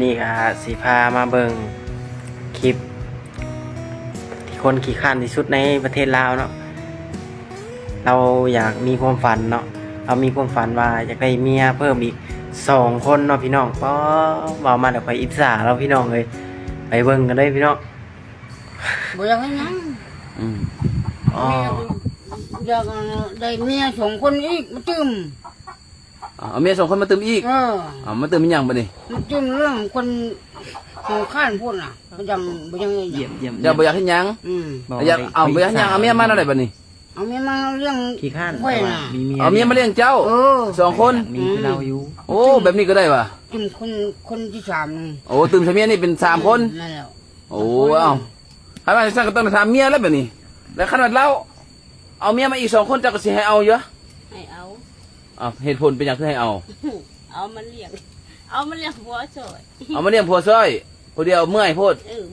นี้ก็สิพามาเบิ่งคลิปที่คนขี้ข้านที่สุดในประเทศลาวเนาะเราอยากมีความฝันเนาะเรามีความฝันว่าอยากได้เมียเพิ่มอีก2 คนเนาะพี่น้องป้อเว้ามาเดี๋ยวไปอิจฉาเราพี่น้องเลยไปเบิ่งกันเลยพี่น้อง บ่อยากให้หยัง อ๋อ อยากได้เมีย2 คนอีกมาตึม เอาเมีย2 คนมาเติมอีกเอามาเติมอีหยังบัดนี้ มาตึมเรื่องคนหัวข้านพูดน่ะประจำบ่ยังไง เยี่ยม อย่าบ่อยากเฮ็ดหยังอยากเอาบ่อยากเฮ็ดหยังเอาเมียมาแล้วได้บัดนี้ เอาเมียมาเรื่อง ขี้ข้าน ไว้น่ะ มีเมีย เอาเมียมาเลี้ยงเจ้า2 คน มีคือเราอยู่ โอ้แบบนี้ก็ได้ว่ะ ตึมคนที่3นี่ โอ้ตื่นใส่เมียนี่เป็น3 คน นั่นแหละ โอ้เอ้าให้มาซั่นก็ต้องถามเมียแล้วบัดนี้แล้วขนาดเราเอาเมียมาอีก2 คนเจ้าก็สิให้เอาอยู่ ให้เอา อ้าวเหตุผลเป็นหยังคือให้เอา เอามันเลี้ยงผัวสวย เอามาเลี้ยงผัวซอยผู้เดียวเมื่อยโพด ม